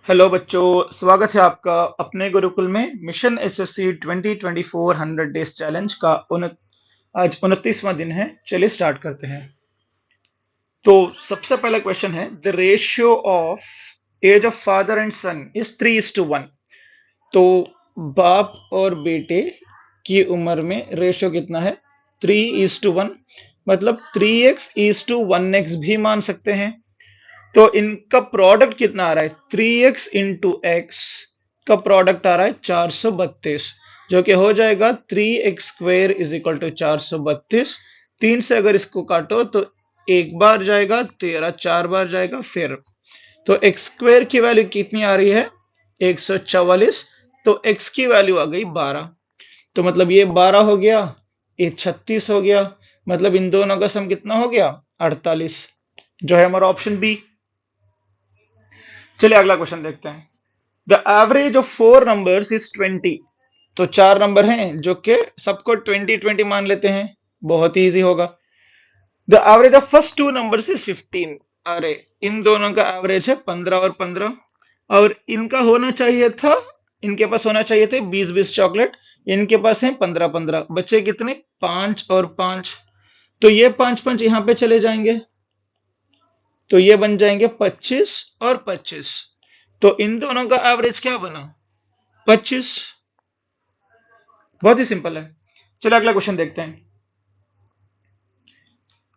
Hello बच्चों, स्वागत है आपका अपने गुरुकुल में मिशन एसएससी 2024 100 डेज चैलेंज का आज 29वां दिन है। चलिए स्टार्ट करते हैं। तो सबसे पहला क्वेश्चन है, the ratio of age of father and son is 3:1। तो बाप और बेटे की उम्र में रेशियो कितना है? 3:1। मतलब 3x:1x भी मान सकते हैं। तो इनका प्रोडक्ट कितना आ रहा है? 3x into x का प्रोडक्ट आ रहा है 432, जो कि हो जाएगा 3x² इज इक्वल टू 432। 3 से अगर इसको काटो तो एक बार जाएगा, 13 4 बार जाएगा। फिर तो x² की वैल्यू कितनी आ रही है? 144। तो x की वैल्यू आ गई 12। तो मतलब ये 12 हो गया, ये 36 हो गया। मतलब इन दोनों का सम कितना हो गया? 48, जो है हमारा ऑप्शन बी। चलिए अगला क्वेश्चन देखते हैं। The average of 4 numbers is 20। तो 4 नंबर हैं जो कि सबको 20 20 मान लेते हैं, बहुत ही इजी होगा। The average of first 2 numbers is 15। अरे इन दोनों का एवरेज है 15 और 15, और इनका होना चाहिए था, इनके पास होना चाहिए थे 20 20 चॉकलेट। इनके पास है 15 15। बच्चे कितने? 5 और 5। तो ये 5 5 यहां पे चले जाएंगे, तो ये बन जाएंगे 25 और 25। तो इन दोनों का एवरेज क्या बना? 25। बहुत ही सिंपल है। चलिए अगला क्वेश्चन देखते हैं।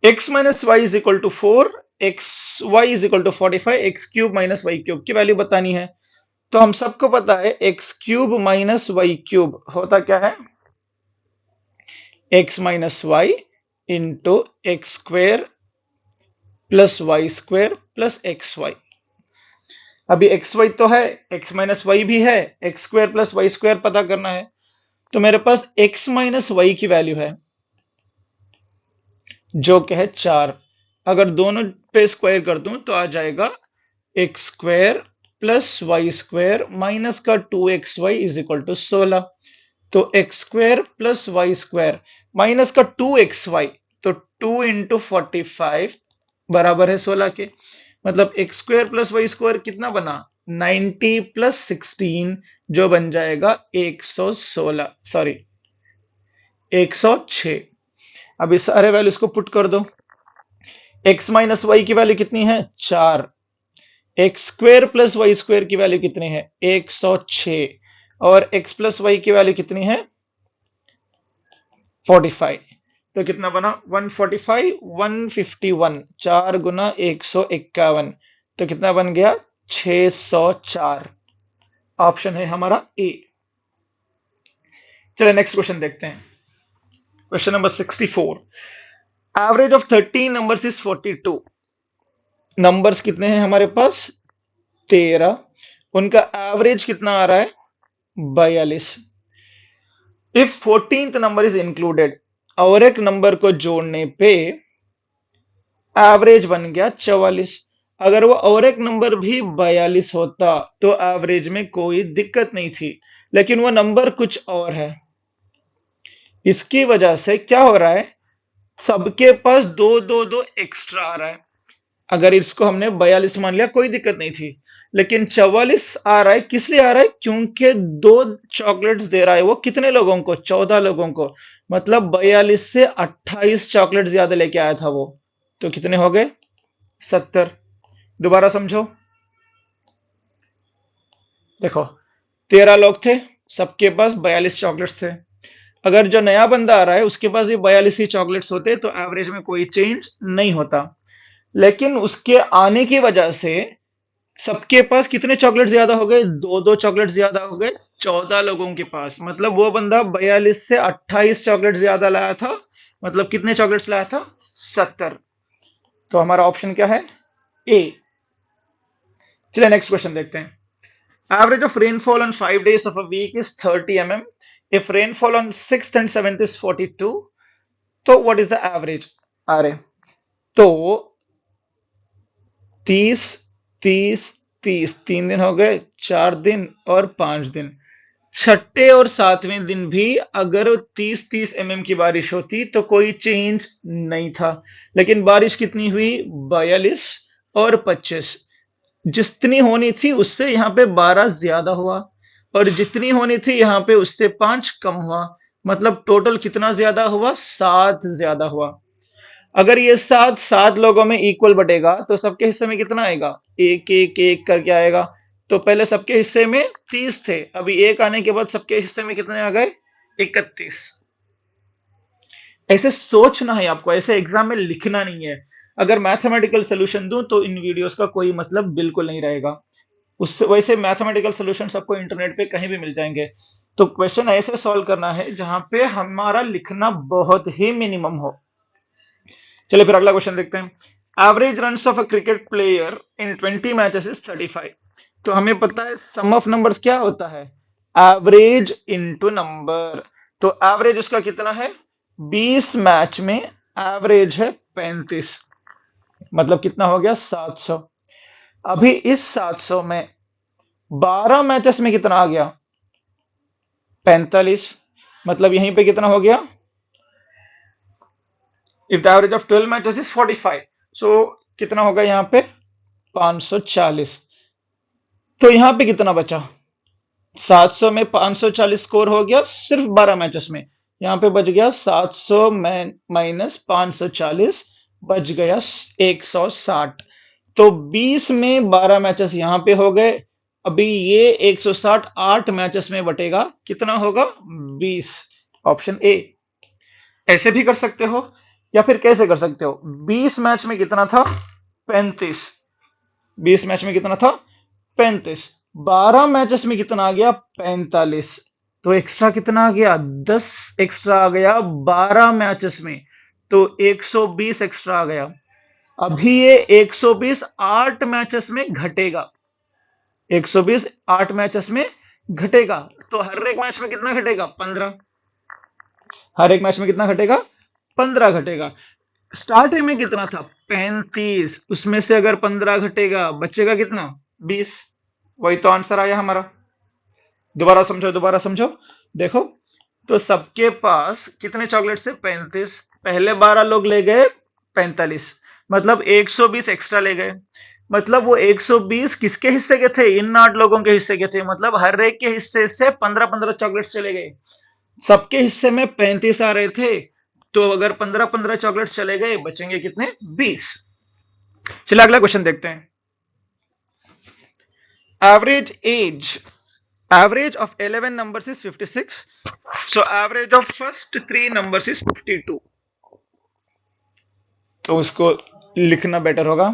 x minus Y is equal to 4, X Y is equal to 45, x³ minus Y cube की वैल्यू बतानी है। तो हम सबको पता है x³ माइनस वाई क्यूब होता क्या है? x minus Y into x² plus y² plus xy। अभी xy तो है, x माइनस वाई भी है, x² प्लस y² पता करना है। तो मेरे पास x माइनस वाई की वैल्यू है जो कि है 4। अगर दोनों पे स्क्वायर कर दूं तो आ जाएगा x² प्लस y² माइनस का 2xy इज इक्वल टू 16। तो x² प्लस y² माइनस का 2xy, तो 2 into 45 बराबर है 16 के। मतलब x² प्लस y² कितना बना? 90 प्लस 16, जो बन जाएगा 116, सॉरी 106। अब इस सारे वैल्यूज को पुट कर दो। x माइनस वाई की वैल्यू कितनी है? 4। x² प्लस y² की वैल्यू कितनी है? 106। और x प्लस वाई की वैल्यू कितनी है? 45। तो कितना बना? 145 151, 4 गुना 151। तो कितना बन गया? 604। ऑप्शन है हमारा ए। चलिए नेक्स्ट क्वेश्चन देखते हैं। Question number 64। Average of 13 numbers is 42। Numbers कितने हैं हमारे पास? 13। उनका एवरेज कितना आ रहा है? 42। If 14th number is included, और एक नंबर को जोड़ने पे एवरेज बन गया 44। अगर वो और एक नंबर भी 42 होता तो एवरेज में कोई दिक्कत नहीं थी, लेकिन वो नंबर कुछ और है। इसकी वजह से क्या हो रहा है? सबके पास दो दो दो एक्स्ट्रा आ रहा है। अगर इसको हमने 42 मान लिया कोई दिक्कत नहीं थी, लेकिन 44 आ रहा है। किस लिए आ रहा है? क्योंकि 2 चॉकलेट्स दे रहा है। वो कितने लोगों को? 14 लोगों को। मतलब 42 से 28 चॉकलेट ज्यादा लेके आया था वो। तो कितने हो गए? 70। दोबारा समझो। देखो, 13 लोग थे, सबके पास 42 चॉकलेट्स थे। अगर जो नया बंदा आ रहा है उसके पास ये 42 ही चॉकलेट्स होते तो एवरेज में कोई चेंज नहीं होता। लेकिन उसके आने की वजह से सबके पास कितने चॉकलेट ज्यादा हो गए? दो दो चॉकलेट ज्यादा हो गए 14 लोगों के पास। मतलब वो बंदा 42 से 28 चॉकलेट ज्यादा लाया था। मतलब कितने चॉकलेट्स लाया था? 70। तो हमारा ऑप्शन क्या है? ए। चलिए नेक्स्ट क्वेश्चन देखते हैं। Average of rainfall on 5 days of a week is 30 mm. If rainfall on 6th and 7th is 42, तो what is the average? अरे तो 30 30 30, 3 दिन हो गए, 4 दिन और 5 दिन। छठे और सातवें दिन भी अगर 30 30 mm की बारिश होती तो कोई चेंज नहीं था। लेकिन बारिश कितनी हुई? 42 और 25। जितनी होनी थी उससे यहाँ पे 12 ज्यादा हुआ, और जितनी होनी थी यहाँ पे उससे 5 कम हुआ। मतलब टोटल कितना ज्यादा हुआ? 7 ज्यादा हुआ। अगर ये 7 लोगों में इक्वल बटेगा तो सबके हिस्से में कितना आएगा? एक एक एक करके आएगा। तो पहले सबके हिस्से में 30 थे, अभी एक आने के बाद सबके हिस्से में कितने आ गए? 31। ऐसे सोचना है आपको, ऐसे एग्जाम में लिखना नहीं है। अगर मैथमेटिकल सोल्यूशन दूं तो इन वीडियोस का कोई मतलब बिल्कुल नहीं रहेगा। उससे वैसे मैथमेटिकल सॉल्यूशंस आपको इंटरनेट पे कहीं भी मिल जाएंगे। तो क्वेश्चन ऐसे सॉल्व करना है जहां पे हमारा लिखना बहुत ही मिनिमम हो। चलिए फिर अगला क्वेश्चन देखते हैं। Average runs of a cricket player in 20 matches is 35। तो हमें पता है सम ऑफ नंबर्स क्या होता है? Average into number. तो एवरेज उसका कितना है? 20 मैच में एवरेज है 35, मतलब कितना हो गया? 700। अभी इस 700 में 12 मैचेस में कितना आ गया? 45। मतलब यहीं पे कितना हो गया? If the average of 12 matches is 45, सो कितना होगा यहाँ पे? 540। तो यहाँ पे कितना बचा? 700 में 540 स्कोर हो गया सिर्फ 12 मैचेस में। यहाँ पे बच गया 700 माइनस 540, बच गया 160। तो 20 में 12 मैचेस यहाँ पे हो गए। अभी ये 160 8 मैचेस में बटेगा, कितना होगा? 20। Option A. ऐसे भी कर सकते हो, या फिर कैसे कर सकते हो? 20 मैच में कितना था? 35। 20 मैच में कितना था? 35। 12 मैचेस में कितना आ गया? 45। तो एक्स्ट्रा कितना आ गया? 10 एक्स्ट्रा आ गया 12 मैचेस में, तो 120 एक्स्ट्रा आ गया। अभी ये 120 8 मैचेस में घटेगा। 120 8 मैचेस में घटेगा, तो हर एक मैच में कितना घटेगा? 15। हर एक मैच में कितना घटेगा? 15 घटेगा। स्टार्टिंग में कितना था? 35। उसमें से अगर 15 घटेगा बचेगा कितना? 20। वही तो आंसर आया हमारा। दोबारा समझो, दोबारा समझो। देखो, तो सबके पास कितने चॉकलेट थे? 35। पहले 12 लोग ले गए 45, मतलब 120 एक्स्ट्रा ले गए। मतलब वो 120 किसके हिस्से के थे? इन 8 लोगों के हिस्से के थे। मतलब हर एक के हिस्से से 15 15 चॉकलेट चले गए। सबके हिस्से में 35 आ रहे थे, तो अगर 15 15 चॉकलेट चले गए बचेंगे कितने? 20। चलिए अगला क्वेश्चन देखते हैं। Average age, average of 11 numbers is 56, so average of first 3 numbers is 52। तो उसको लिखना बेटर होगा।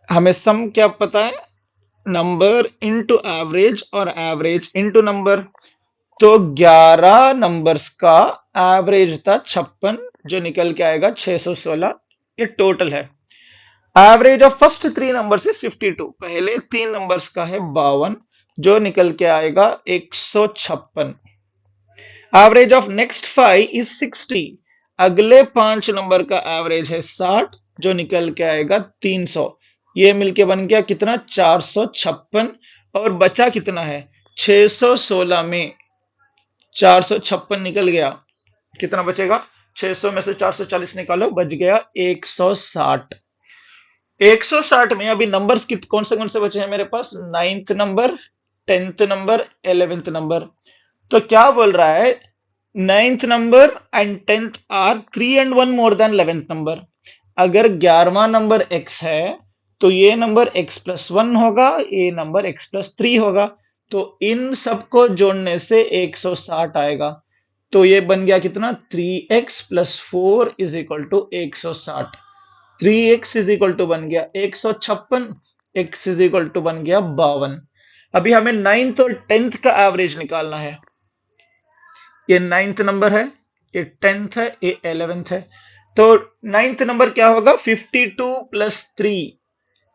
हमें सम क्या पता है? नंबर इनटू एवरेज और एवरेज इनटू नंबर। तो 11 नंबर्स का एवरेज था 56, जो निकल के आएगा 616। ये टोटल है। Average of first 3 numbers is 52, पहले 3 नंबर्स का है 52, जो निकल के आएगा 156। एवरेज ऑफ नेक्स्ट 5 इज 60, अगले 5 नंबर का एवरेज है 60, जो निकल के आएगा 300। ये मिलके बन गया कितना? 456। और बचा कितना है? 616 में 456 निकल गया, कितना बचेगा? 600 में से 440 निकालो, बच गया 160। 160 में अभी नंबर्स कौन से बचे हैं मेरे पास? 9th number, 10th number, 11th number. तो क्या बोल रहा है? 9th number and 10th are 3 and 1 more than 11th number. अगर 11वां नंबर x है तो ये नंबर x प्लस 1 होगा, ये नंबर x प्लस 3 होगा। तो इन सबको जोड़ने से 160 आएगा। तो ये बन गया कितना? 3x plus 4 is equal to 160। 3x is equal to बन गया 156, x इज इक्वल टू बन गया 52। अभी हमें 9th और 10th का एवरेज निकालना है। ये 9th नंबर है, ये 10th है, ये 11th है। तो 9th नंबर क्या होगा? 52 प्लस 3,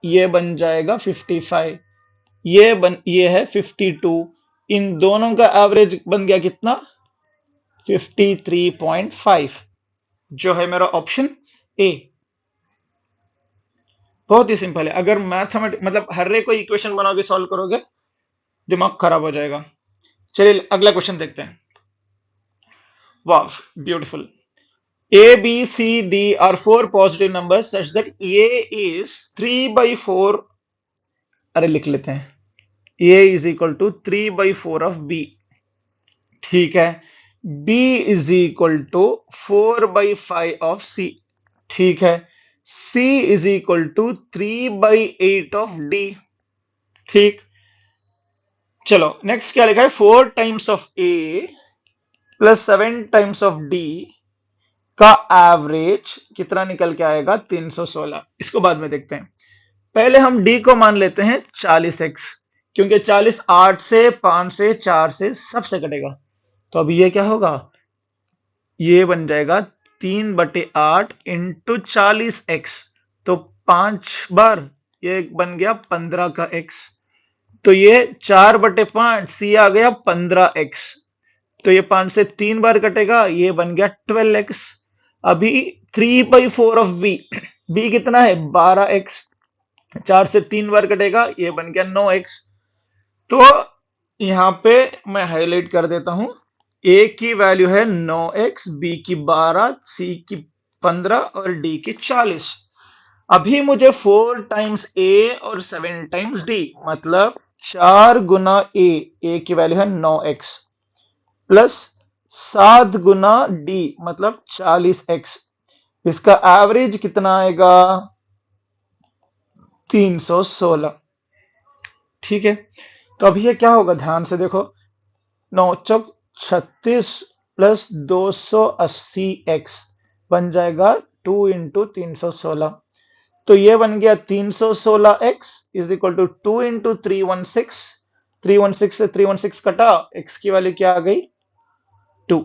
ये बन जाएगा 55। ये है 52। इन दोनों का एवरेज बन गया कितना? 53.5, जो है मेरा ऑप्शन ए। बहुत ही सिंपल है। अगर मैथमेटिक्स मतलब हर एक कोई इक्वेशन बनाओगे, सॉल्व करोगे, दिमाग खराब हो जाएगा। चलिए अगला क्वेश्चन देखते हैं। वाह, beautiful. A, B, C, D are 4 positive numbers such that A is 3/4 अरे लिख लेते हैं, A is equal to 3/4 of B, ठीक है। B is equal to 4/5 of C, ठीक है। C is equal to 3/8 of D, ठीक। चलो नेक्स्ट क्या लिखा है, 4 times of A plus 7 times of D का एवरेज कितना निकल के आएगा, 316। इसको बाद में देखते हैं, पहले हम D को मान लेते हैं 40x, क्योंकि 40 8 से 5 से 4 से सबसे कटेगा। तो अब ये क्या होगा, ये बन जाएगा 3/8 इंटू 40x, तो 5 बार ये बन गया 15 का x, तो ये 4/5 C आ गया 15x, तो ये 5 से 3 बार कटेगा, ये बन गया 12x। अभी 3/4 ऑफ B, B कितना है 12x, 4 से 3 बार कटेगा, ये बन गया 9x। तो यहां पे मैं हाईलाइट कर देता हूं, A की वैल्यू है 9x, B की 12, C की 15 और D की 40। अभी मुझे 4 टाइम्स A और 7 टाइम्स D, मतलब 4 गुना A की वैल्यू है 9x, प्लस 7 गुना D मतलब 40x, इसका एवरेज कितना आएगा 316, ठीक है। तो अभी ये क्या होगा, ध्यान से देखो, 9 चौक 36 प्लस 280x बन जाएगा 2 इंटू 316, तो ये बन गया 316x is equal to 2 into 316, 316 से 316 कटा, x की वैल्यू क्या आ गई 2।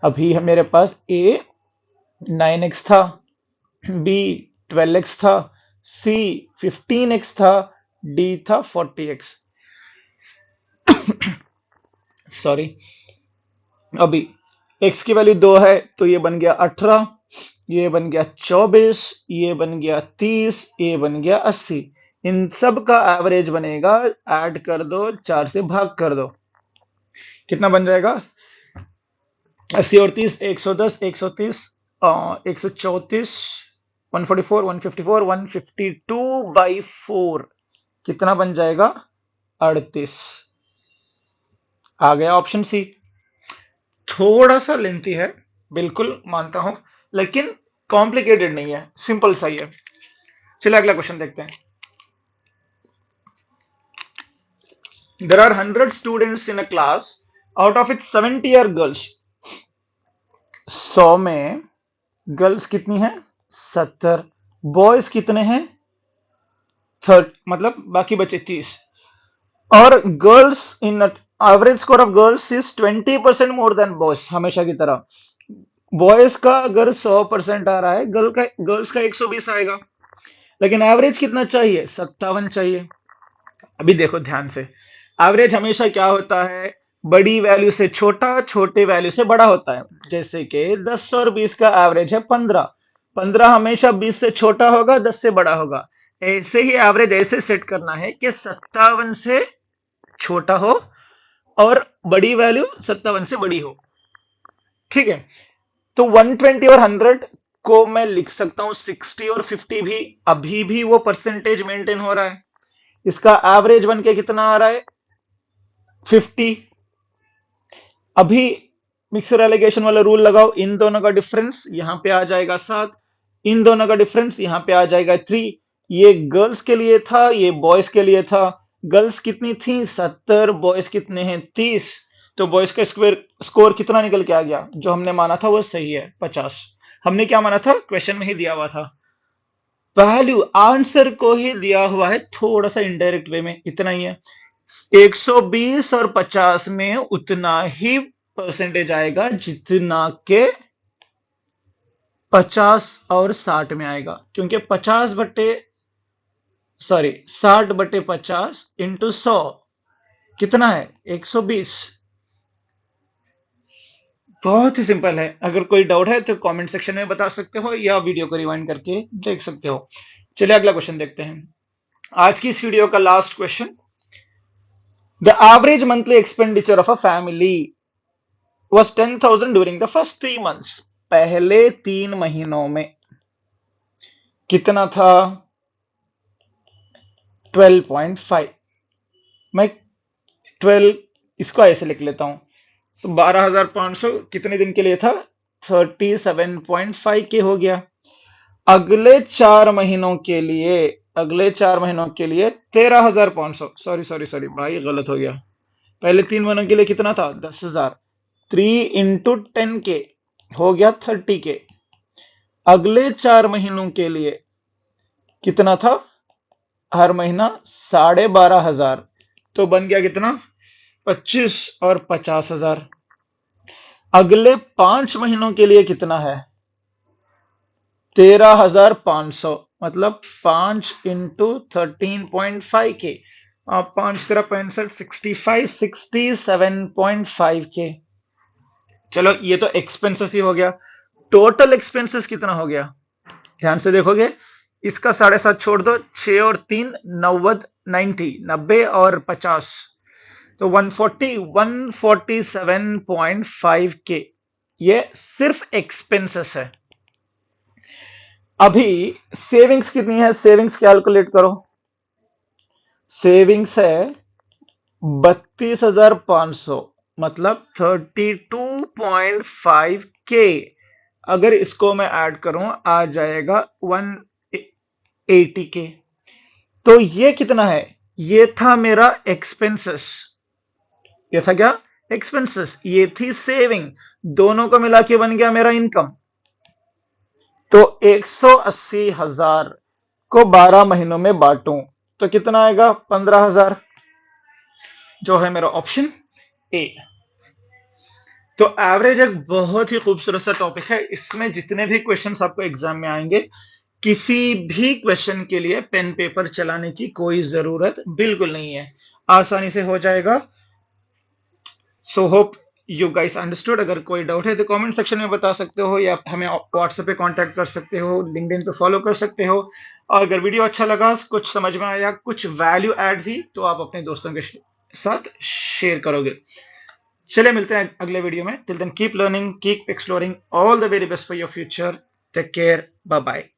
अभी है मेरे पास A 9x था, B 12x था, C 15x था, D था 40x, सॉरी। अभी x की वैल्यू 2 है, तो ये बन गया 18, ये बन गया 24, ये बन गया 30, ये बन गया 80। इन सब का एवरेज बनेगा, ऐड कर दो, 4 से भाग कर दो, कितना बन जाएगा 80 और 30 110, 130 134, 144, 154, 152/4 कितना बन जाएगा 38। आ गया ऑप्शन सी। थोड़ा सा लेंथी है, बिल्कुल मानता हूं, लेकिन कॉम्प्लिकेटेड नहीं है, सिंपल सा ही है। चलिए अगला क्वेश्चन देखते हैं। There are 100 students in a class, out of it 70 are girls. 100 में गर्ल्स कितनी है 70, बॉयज कितने हैं 30, मतलब बाकी बचे 30, और girls in average score of girls is 20% more than boys. हमेशा की तरह बॉयज का अगर 100% आ रहा है, गर्ल्स का 120 आएगा, लेकिन एवरेज कितना चाहिए 57 चाहिए। अभी देखो ध्यान से, एवरेज हमेशा क्या होता है, बड़ी वैल्यू से छोटा, छोटे वैल्यू से बड़ा होता है। जैसे कि 10 और 20 का एवरेज है 15, 15 हमेशा 20 से छोटा होगा, 10 से बड़ा होगा। ऐसे ही एवरेज ऐसे सेट करना है कि 57 से छोटा हो और बड़ी वैल्यू 57 से बड़ी हो, ठीक है। तो 120 और 100 को मैं लिख सकता हूं 60 और 50 भी, अभी भी वो परसेंटेज मेंटेन हो रहा है। इसका एवरेज बन के कितना आ रहा है 50। अभी मिक्सर एलिगेशन वाला रूल लगाओ, इन दोनों का डिफरेंस यहां पे आ जाएगा 7, इन दोनों का डिफरेंस यहां पे आ जाएगा 3। ये गर्ल्स के लिए था, ये बॉयज के लिए था। गर्ल्स कितनी थी 70, बॉयज कितने हैं 30, तो बॉयज का स्कोर कितना निकल के आ गया, जो हमने माना था वो सही है 50। हमने क्या माना था, क्वेश्चन में ही दिया हुआ था, वैल्यू आंसर को ही दिया हुआ है, थोड़ा सा इनडायरेक्ट वे में, इतना ही है। 120 और 50 में उतना ही परसेंटेज आएगा जितना के 50 और 60 में आएगा, क्योंकि 60/50 इंटू 100 कितना है 120। बहुत ही सिंपल है। अगर कोई डाउट है तो कमेंट सेक्शन में बता सकते हो या वीडियो को रिवाइंड करके देख सकते हो। चलिए अगला क्वेश्चन देखते हैं, आज की इस वीडियो का last question. The average monthly expenditure of a family was 10,000 during the first 3 months. पहले 3 महीनों में कितना था 12.5। मैं 12 इसको ऐसे लिख लेता हूं। 12,500 कितने दिन के लिए था? 37.5 के हो गया। अगले 4 महीनों के लिए, 13,500, सॉरी भाई गलत हो गया। पहले 3 महीनों के लिए कितना था? 10,000। 3 इंटू 10 के हो गया 30 के। अगले 4 महीनों के लिए कितना था? हर महीना 12,500, तो बन गया कितना? 25 और 50,000। अगले 5 महीनों के लिए कितना है? 13,500, मतलब 5 इंटू 13.5 के। 5 तेरह 65, 67.5 के। चलो ये तो एक्सपेंसेस ही हो गया। टोटल एक्सपेंसेस कितना हो गया? ध्यान से देखोगे, इसका 7.5 छोड़ दो, 6 और 3 90, 90 और 50, तो 147.5 के। ये सिर्फ एक्सपेंसेस है। अभी सेविंग्स कितनी है? सेविंग्स कैलकुलेट करो। सेविंग्स है 32,500, मतलब 32.5 के। अगर इसको मैं ऐड करूं आ जाएगा 180 के। तो ये कितना है? ये था मेरा एक्सपेंसेस। ये था क्या? एक्सपेंसेस। ये थी सेविंग। दोनों को मिला के बन गया मेरा इनकम। तो 180,000 को 12 महीनों में बांटूं तो कितना आएगा? 15,000, जो है मेरा ऑप्शन ए। तो एवरेज एक बहुत ही खूबसूरत सा टॉपिक है। इसमें जितने भी क्वेश्चंस आपको एग्जाम में आएंगे, किसी भी क्वेश्चन के लिए पेन पेपर चलाने की कोई जरूरत बिल्कुल नहीं है, आसानी से हो जाएगा। So hope you guys understood. अगर कोई डाउट है तो कमेंट सेक्शन में बता सकते हो, या हमें व्हाट्सएप पे कांटेक्ट कर सकते हो, लिंक्डइन पे फॉलो कर सकते हो। और अगर वीडियो अच्छा लगा, कुछ समझ में आया, कुछ वैल्यू ऐड हुई, तो आप अपने दोस्तों के साथ शेयर करोगे। चलिए मिलते हैं अगले वीडियो में। Till then keep learning, keep exploring. All the very best for your future. Take care, bye bye.